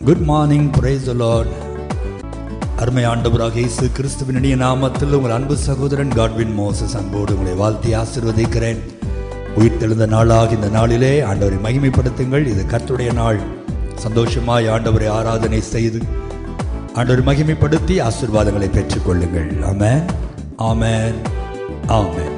Good morning, praise the Lord. அருமை ஆண்டவராக இயேசு கிறிஸ்துவின் இனிய நாமத்தில் உங்கள் அன்பு சகோதரன் காட்வின் மோசஸ் அன்போடு உங்களை வாழ்த்தி ஆசீர்வதிக்கிறேன். உயிர்த்தெழுந்த நாளாக இந்த நாளிலே ஆண்டவரை மகிமைப்படுத்துங்கள். இது கர்த்தருடைய நாள். சந்தோஷமாய் ஆண்டவரை ஆராதனை செய்து ஆண்டவரை மகிமைப்படுத்தி ஆசீர்வாதங்களை பெற்றுக்கொள்ளுங்கள். ஆமென், ஆமென், ஆமென்.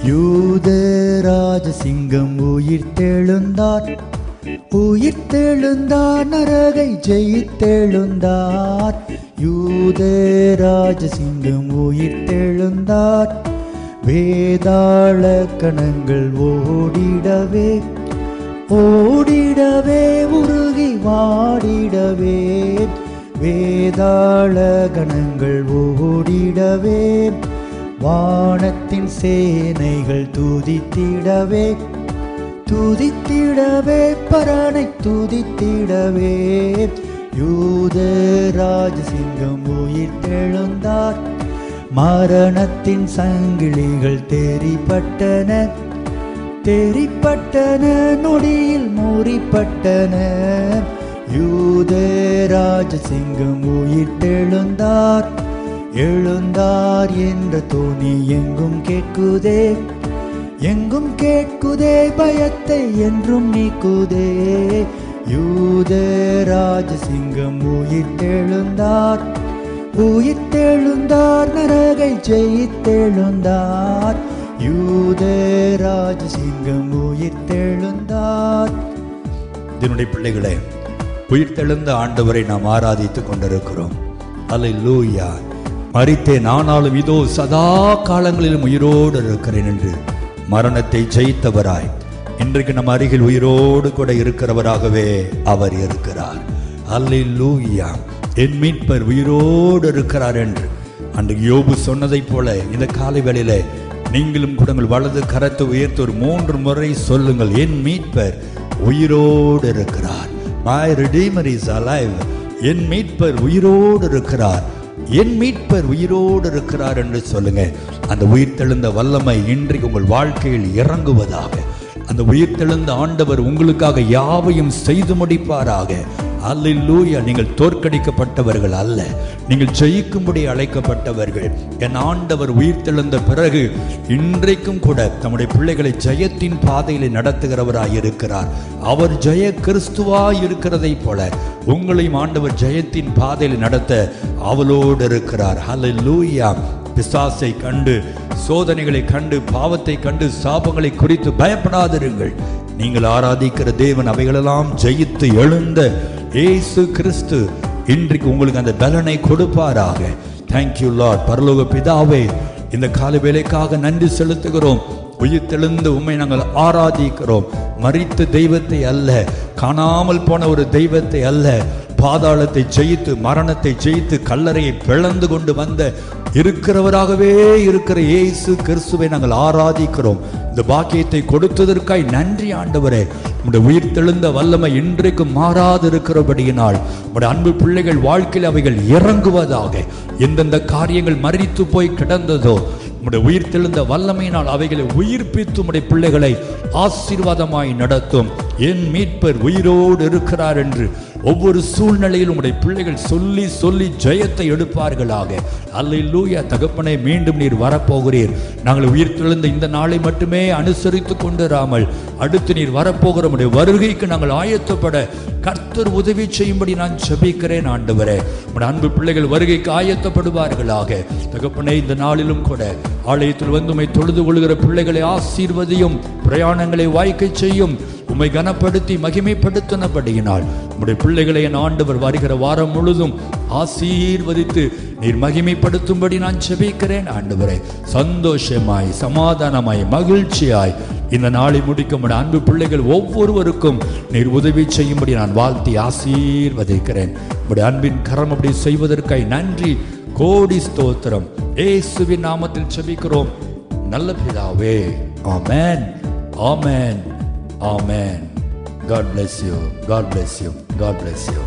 யூதராஜ சிங்கம் உயிர்த்தெழுந்தார், உயிர்த்தெழுந்தார், நரகை ஜெயித்தெழுந்தார். யூதராஜ சிங்கம் உயிர்த்தெழுந்தார், வேதாள கணங்கள் ஓடிடவே ஓடிடவே உருகி வாடிடவே, வேதாள கணங்கள் ஓடிடவே, வானத்தின் சேனைகள் துதித்திடவே துதித்திடவே, பரனை துதித்திடவே, யூதராஜ சிங்கம் உயிர்த்தெழுந்தார். மரணத்தின் சங்கிலிகள் தெரிப்பட்டன தெரிப்பட்டன, நொடியில் முறிப்பட்டன. யூதராஜ சிங்கம் உயிர்த்தெழுந்தார், எழுந்தார் என்ற தோனி எங்கும் கேட்குதே எங்கும் கேட்குதே, பயத்தை என்றும் நீக்குதே. யூதராஜ சிங்கம் உயிர்த்தெழுந்தார், உயிர்த்தெழுந்தார், நரகை ஜெயித்தெழுந்தார். யூதராஜ சிங்கம் உயிர்த்தெழுந்தார். இதனுடைய பிள்ளைகளே, உயிர்த்தெழுந்த ஆண்டவரை நாம் ஆராதித்துக் கொண்டிருக்கிறோம். அல்லேலூயா. மரித்தேன், ஆனாலும் இதோ சதா காலங்களிலும் உயிரோடு இருக்கிறேன் என்று மரணத்தை ஜெயித்தவராய் இன்றைக்கு நம் அருகில் உயிரோடு கூட இருக்கிறவராகவே அவர் இருக்கிறார். அல்லேலூயா. என் மீட்பர் உயிரோடு இருக்கிறார் என்று அன்றைக்கு யோபு சொன்னதை போல இந்த காலை வேளையிலே நீங்களும் கூட உங்கள் வலது கரத்தை உயர்த்தி ஒரு 3 முறை சொல்லுங்கள், என் மீட்பர் உயிரோடு இருக்கிறார். My Redeemer is alive. என் மீட்பர் உயிரோடு இருக்கிறார், என் மீட்பர் உயிரோடு இருக்கிறார் என்று சொல்லுங்க. அந்த உயிர்த்தெழுந்த வல்லமை இன்றைக்கு உங்கள் வாழ்க்கையில் இறங்குவதாக. அந்த உயிர்த்தெழுந்த ஆண்டவர் உங்களுக்காக யாவையும் செய்து முடிப்பாராக. அல்லேலூயா. நீங்கள் தோற்கடிக்கப்பட்டவர்கள் அல்ல, நீங்கள் ஜெயிக்கும்படி அழைக்கப்பட்டவர்கள். என் ஆண்டவர் உயிர்த்தெழுந்த பிறகு இன்றைக்கும் கூட நம்முடைய பிள்ளைகளை ஜெயத்தின் பாதையிலே நடத்துகிறவராய் இருக்கிறார். அவர் ஜெய கிறிஸ்துவாய் இருக்கிறதை போல உங்களையும் ஆண்டவர் ஜெயத்தின் பாதையில் நடத்த அவளோடு இருக்கிறார். அல்லேலூயா. பிசாசை கண்டு, சோதனைகளை கண்டு, பாவத்தை கண்டு, சாபங்களை குறித்து பயப்படாதிருங்கள். நீங்கள் ஆராதிக்கிற தேவன் அவைகளெல்லாம் ஜெயித்து எழுந்த இயேசு கிறிஸ்து இன்றைக்கு உங்களுக்கு அந்த பலனை கொடுப்பாராக. Thank you Lord. பரலோக பிதாவே, இந்த காலை வேளைக்காக நன்றி செலுத்துகிறோம். உயிர்த்தெழுந்த உம்மை நாங்கள் ஆராதிக்கிறோம். மரித்த தெய்வத்தை அல்ல, காணாமல் போன ஒரு தெய்வத்தை அல்ல, பாதாளத்தை ஜெயித்து, மரணத்தை ஜெயித்து, கல்லறையை பிளந்து கொண்டு வந்த இருக்கிறவராகவே இருக்கிற இயேசு கிறிஸ்துவை நாங்கள் ஆராதிக்கிறோம். இந்த பாக்கியத்தை கொடுத்ததற்காய் நன்றி ஆண்டவரே. உம்முடைய உயிர்த்தெழுந்த வல்லமை இன்றைக்கு மாறாது இருக்கிறபடியினால் உம்முடைய அன்பு பிள்ளைகள் வாழ்க்கையில் அவைகள் இறங்குவதாக. எந்தெந்த காரியங்கள் மரித்து போய் கிடந்ததோ உம்முடைய உயிர்த்தெழுந்த வல்லமையினால் அவைகளை உயிர்ப்பித்து உம்முடைய பிள்ளைகளை ஆசீர்வாதமாய் நடத்தும். என் மீட்பர் உயிரோடு இருக்கிறார் என்று ஒவ்வொரு சூழ்நிலையிலும் உம்முடைய பிள்ளைகள் சொல்லி சொல்லி ஜெயத்தை எடுப்பார்களாக. அல்லேலூயா. தகப்பனே, மீண்டும் நீர் வரப்போகிறீர். நாங்கள் உயிர்த்தெழுந்த இந்த நாளை மட்டுமே அனுசரித்து கொண்டிராமல் அடுத்து நீர் வரப்போகிற உம்முடைய வருகைக்கு நாங்கள் ஆயத்தப்பட கர்த்தர் உதவி செய்யும்படி நான் ஜெபிக்கிறேன் ஆண்டவரே. உம்முடைய அன்பு பிள்ளைகள் வருகைக்கு ஆயத்தப்படுவார்களாக. தகப்பனே, இந்த நாளிலும் கூட ஆலயத்தில் வந்து உம்மை தொழுது கொள்கிற பிள்ளைகளை ஆசீர்வதியும், பிரயாணங்களை வாய்க்க செய்யும். உம்மை கனப்படுத்தி மகிமைப்படுத்தினபடியினால் உம்முடைய பிள்ளைகளை என் ஆண்டவர் வருகிற வாரம் முழுதும் ஆசீர்வதித்து நீர் மகிமைப்படுத்தும்படி நான் ஜெபிக்கிறேன் ஆண்டவரே. சந்தோஷமாய், சமாதானமாய், மகிழ்ச்சியாய் இந்த நாளை முடிக்க உம்முடைய அன்பு பிள்ளைகள் ஒவ்வொருவருக்கும் நீர் உதவி செய்யும்படி நான் வாழ்த்தி ஆசீர்வதிக்கிறேன். உம்முடைய அன்பின் கரம் அப்படி செய்வதற்காய் நன்றி. கோடி ஸ்தோத்திரம். இயேசுவின் நாமத்தில் ஜெபிக்கிறோம் நல்ல பிதாவே. ஆமென், ஆமென், ஆமென். God bless you. God bless you. God bless you.